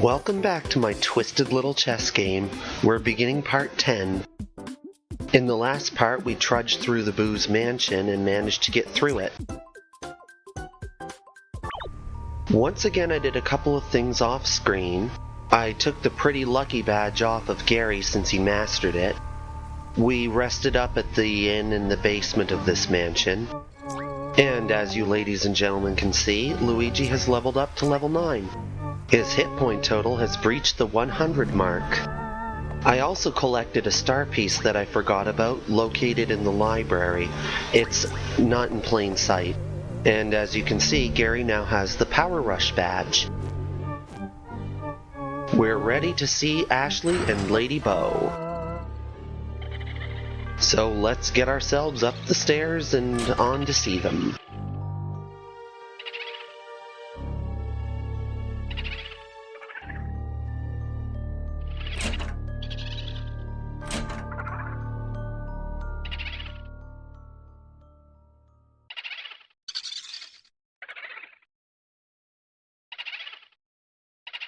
Welcome back to my twisted little chess game. We're beginning part 10. In the last part, we trudged through the Boo's mansion and managed to get through it. Once again, I did a couple of things off screen. I took the pretty lucky badge off of Gary since he mastered it. We rested up at the inn in the basement of this mansion. And as you ladies and gentlemen can see, Luigi has leveled up to level 9. His hit point total has breached the 100 mark. I also collected a star piece that I forgot about, located in the library. It's not in plain sight. And as you can see, Gary now has the Power Rush badge. We're ready to see Ashley and Lady Bo. So let's get ourselves up the stairs and on to see them.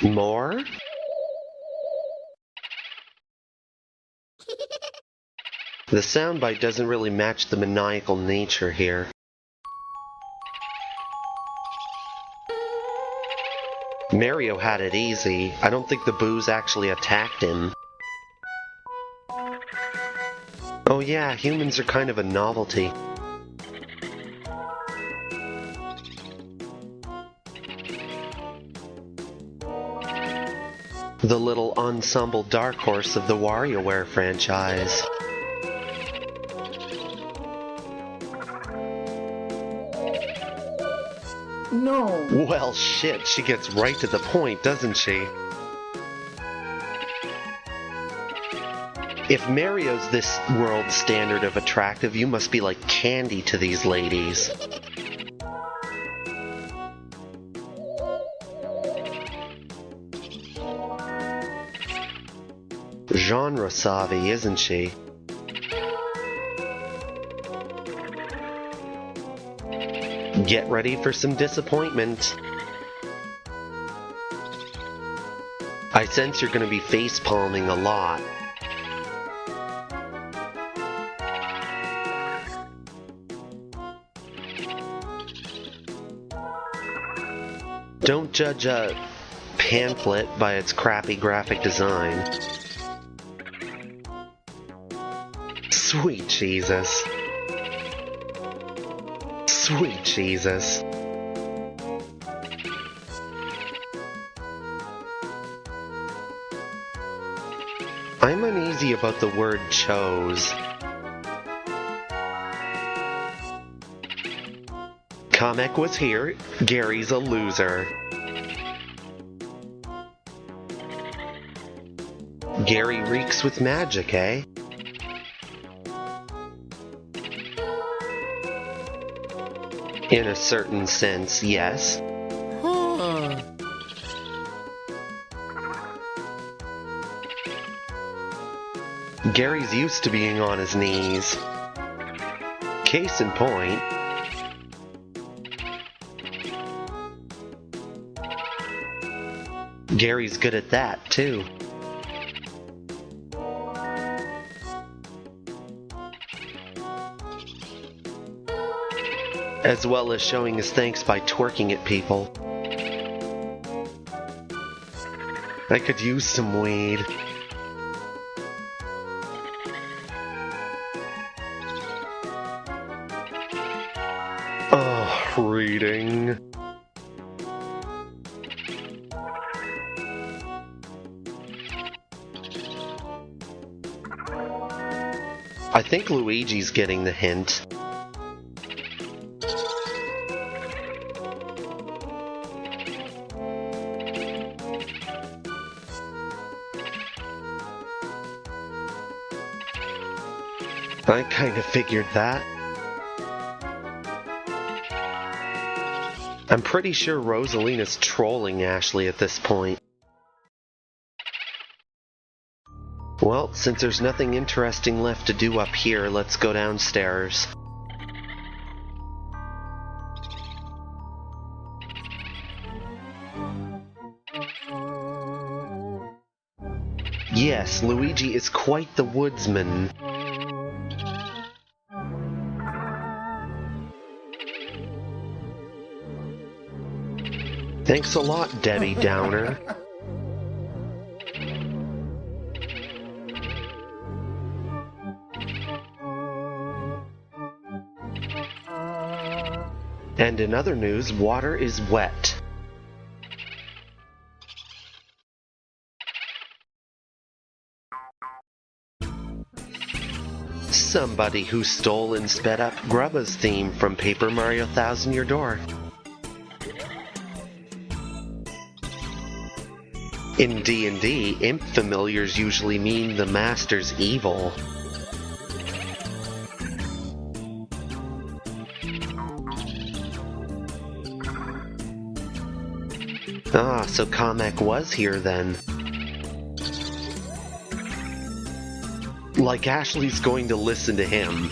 More? The soundbite doesn't really match the maniacal nature here. Mario had it easy. I don't think the Boos actually attacked him. Oh yeah, humans are kind of a novelty. The little ensemble dark horse of the WarioWare franchise. No. Well, shit, she gets right to the point, doesn't she? If Mario's this world's standard of attractive, you must be like candy to these ladies. Genre savvy, isn't she? Get ready for some disappointment. I sense you're gonna be face-palming a lot. Don't judge a pamphlet by its crappy graphic design. Sweet Jesus. Sweet Jesus. I'm uneasy about the word chose. Kamek was here, Gary's a loser. Gary reeks with magic, eh? In a certain sense, yes. Gary's used to being on his knees. Case in point. Gary's good at that, too. As well as showing his thanks by twerking at people. I could use some weed. Oh, reading. I think Luigi's getting the hint. I kind of figured that. I'm pretty sure Rosalina's trolling Ashley at this point. Well, since there's nothing interesting left to do up here, let's go downstairs. Yes, Luigi is quite the woodsman. Thanks a lot, Debbie Downer. And in other news, water is wet. Somebody who stole and sped up Grubba's theme from Paper Mario Thousand Year Door. In D&D, imp familiars usually mean the master's evil. Ah, so Kamek was here then. Like Ashley's going to listen to him.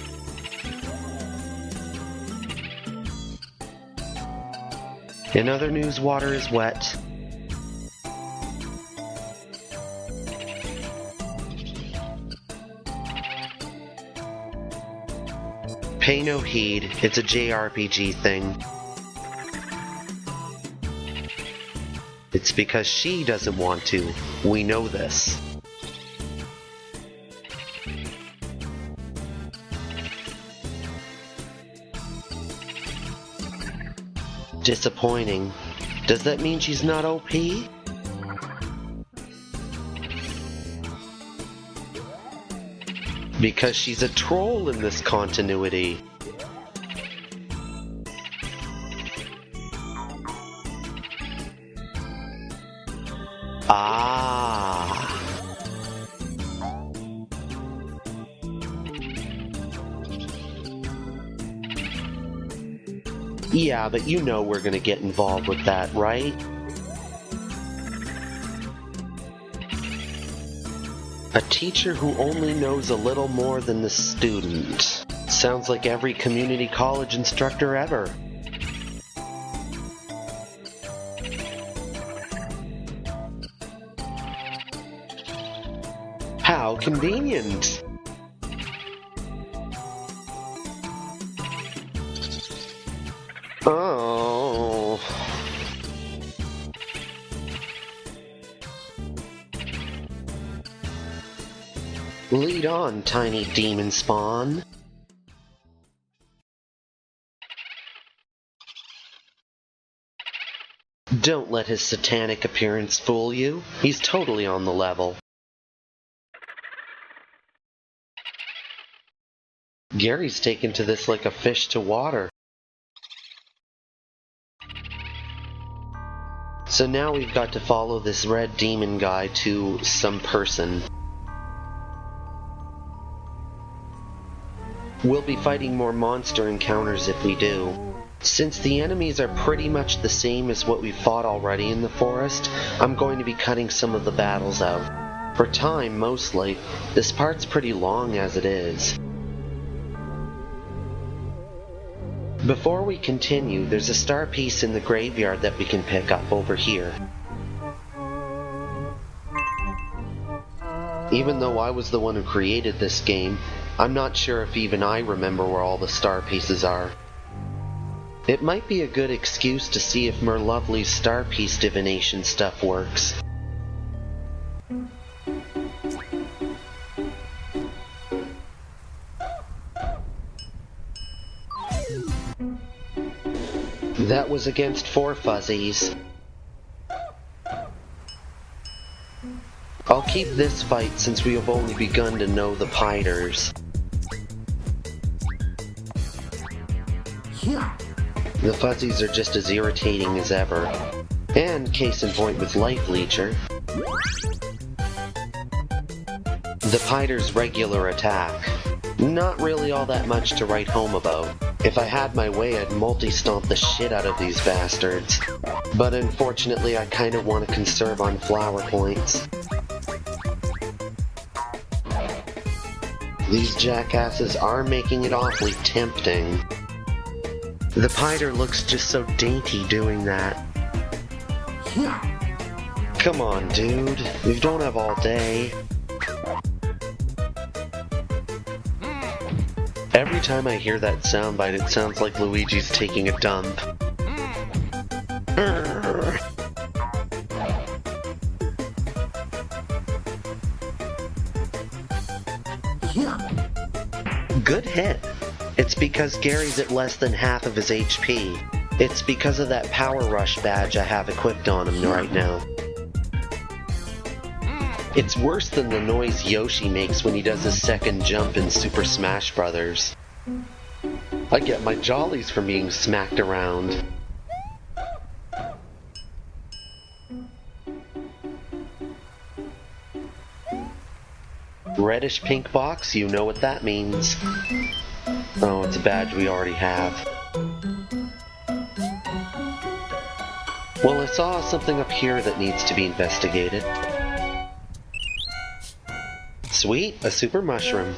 In other news, water is wet. Pay no heed, it's a JRPG thing. It's because she doesn't want to. We know this. Disappointing. Does that mean she's not OP? Because she's a troll in this continuity. Ah. Yeah, but you know we're gonna get involved with that, right? A teacher who only knows a little more than the student. Sounds like every community college instructor ever. How convenient! Oh. Lead on, tiny demon spawn. Don't let his satanic appearance fool you. He's totally on the level. Gary's taken to this like a fish to water. So now we've got to follow this red demon guy to some person. We'll be fighting more monster encounters if we do. Since the enemies are pretty much the same as what we've fought already in the forest, I'm going to be cutting some of the battles out. For time, mostly. This part's pretty long as it is. Before we continue, there's a star piece in the graveyard that we can pick up over here. Even though I was the one who created this game, I'm not sure if even I remember where all the star pieces are. It might be a good excuse to see if Merlovely's star piece divination stuff works. That was against 4 fuzzies. I'll keep this fight since we have only begun to know the Piders. The fuzzies are just as irritating as ever. And case in point with Life Leecher. The Piders' regular attack. Not really all that much to write home about. If I had my way, I'd multi-stomp the shit out of these bastards. But unfortunately, I kinda want to conserve on flower points. These jackasses are making it awfully tempting. The Pider looks just so dainty doing that. Come on, dude. We don't have all day. Every time I hear that soundbite, it sounds like Luigi's taking a dump. Good hit. It's because Gary's at less than half of his HP. It's because of that Power Rush badge I have equipped on him right now. It's worse than the noise Yoshi makes when he does his second jump in Super Smash Bros. I get my jollies from being smacked around. Reddish pink box, you know what that means. Oh, it's a badge we already have. Well, I saw something up here that needs to be investigated. Sweet, a super mushroom.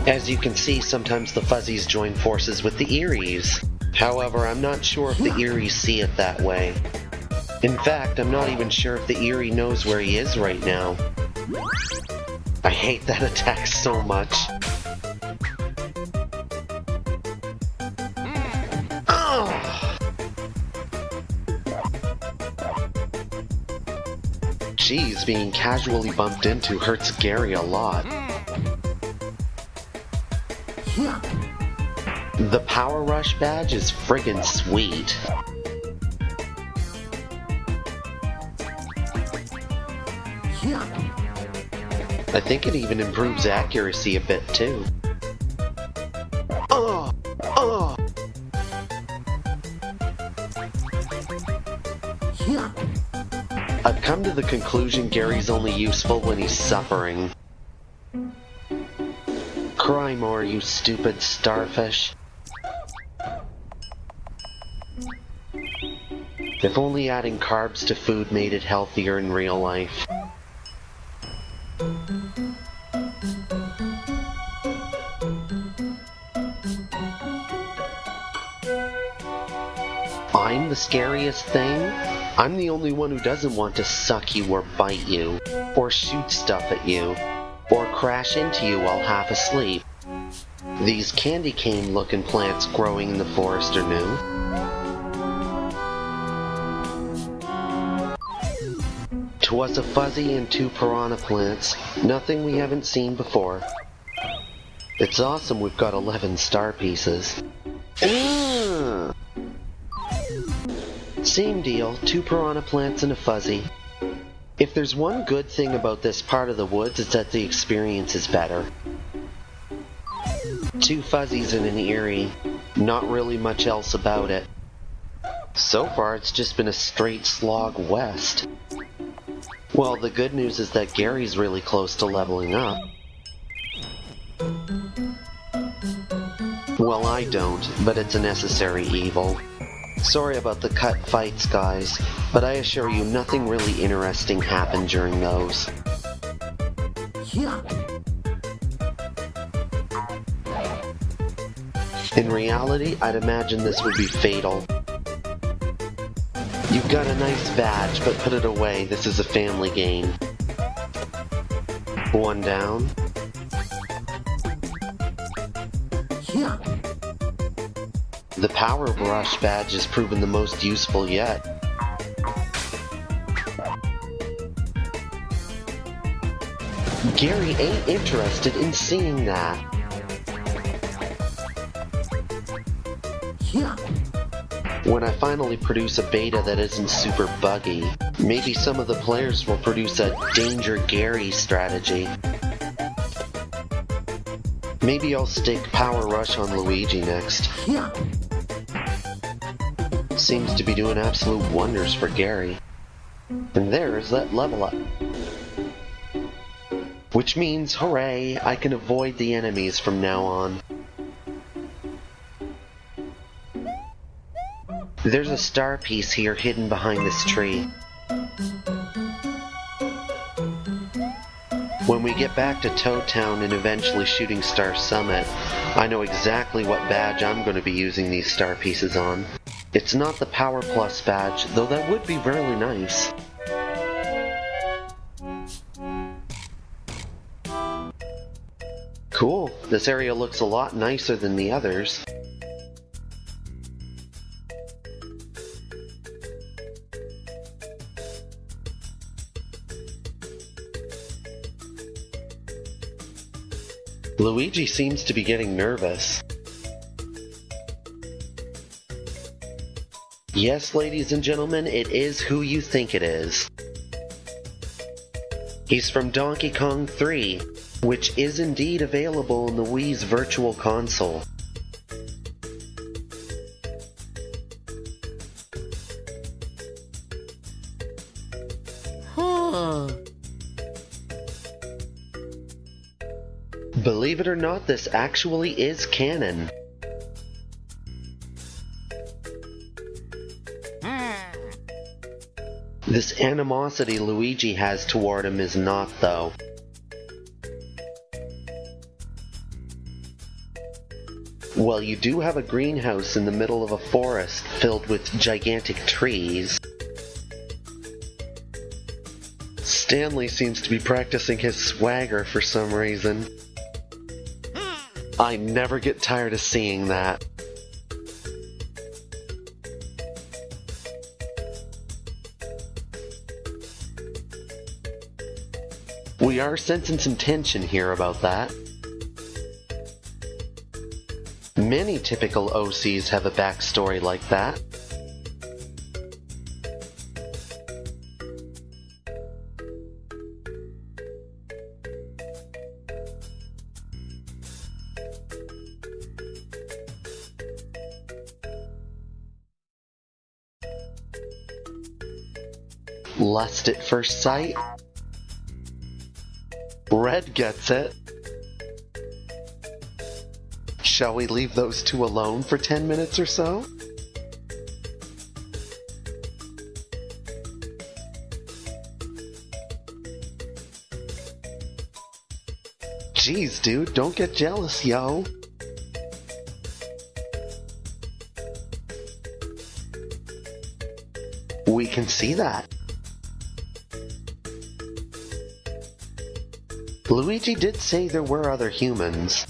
As you can see, sometimes the Fuzzies join forces with the Eries. However, I'm not sure if the Eries see it that way. In fact, I'm not even sure if the Erie knows where he is right now. I hate that attack so much. Geez, being casually bumped into hurts Gary a lot. The Power Rush badge is friggin' sweet. I think it even improves accuracy a bit too. I've come to the conclusion Gary's only useful when he's suffering. Cry more, you stupid starfish. If only adding carbs to food made it healthier in real life. I'm the scariest thing? I'm the only one who doesn't want to suck you or bite you, or shoot stuff at you, or crash into you while half asleep. These candy cane looking plants growing in the forest are new. 'Twas a fuzzy and 2 piranha plants, nothing we haven't seen before. It's awesome we've got 11 star pieces. Same deal, 2 piranha plants and a fuzzy. If there's one good thing about this part of the woods, it's that the experience is better. 2 fuzzies and an Erie, not really much else about it. So far it's just been a straight slog west. Well, the good news is that Gary's really close to leveling up. Well, I don't, but it's a necessary evil. Sorry about the cut fights, guys, but I assure you nothing really interesting happened during those. In reality, I'd imagine this would be fatal. You've got a nice badge, but put it away, this is a family game. One down. The Power Rush badge has proven the most useful yet. Gary ain't interested in seeing that. When I finally produce a beta that isn't super buggy, maybe some of the players will produce a Danger Gary strategy. Maybe I'll stick Power Rush on Luigi next. Seems to be doing absolute wonders for Gary. And there's that level up. Which means, hooray, I can avoid the enemies from now on. There's a star piece here hidden behind this tree. When we get back to Toad Town and eventually Shooting Star Summit, I know exactly what badge I'm going to be using these star pieces on. It's not the Power Plus badge, though that would be really nice. Cool, this area looks a lot nicer than the others. Luigi seems to be getting nervous. Yes, ladies and gentlemen, it is who you think it is. He's from Donkey Kong 3, which is indeed available in the Wii's Virtual Console. Believe it or not, this actually is canon. This animosity Luigi has toward him is not, though. Well, you do have a greenhouse in the middle of a forest filled with gigantic trees. Stanley seems to be practicing his swagger for some reason. I never get tired of seeing that. We are sensing some tension here about that. Many typical OCs have a backstory like that. Lust at first sight? Red gets it. Shall we leave those two alone for 10 minutes or so? Jeez, dude, don't get jealous, yo. We can see that. Luigi did say there were other humans.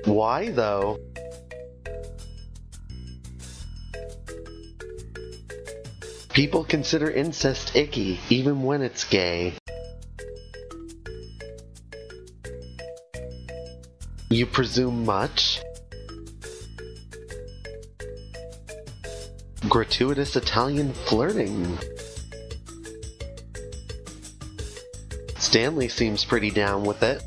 Why, though? People consider incest icky, even when it's gay. You presume much? Gratuitous Italian flirting. Stanley seems pretty down with it.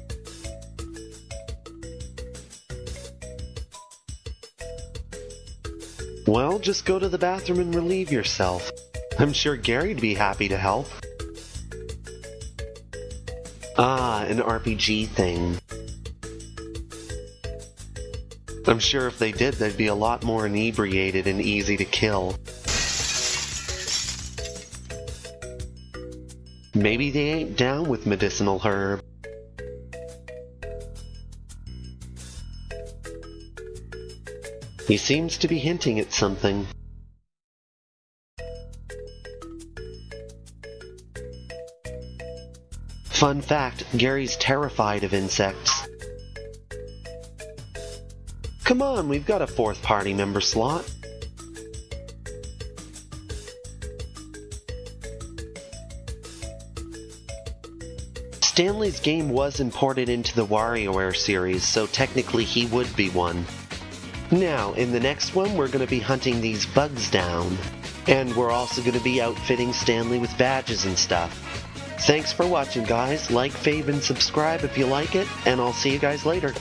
Well, just go to the bathroom and relieve yourself. I'm sure Gary'd be happy to help. Ah, an RPG thing. I'm sure if they did, they'd be a lot more inebriated and easy to kill. Maybe they ain't down with medicinal herb. He seems to be hinting at something. Fun fact, Gary's terrified of insects. Come on, we've got a fourth party member slot. Stanley's game was imported into the WarioWare series, so technically he would be one. Now, in the next one, we're going to be hunting these bugs down. And we're also going to be outfitting Stanley with badges and stuff. Thanks for watching, guys. Like, fave, and subscribe if you like it, and I'll see you guys later.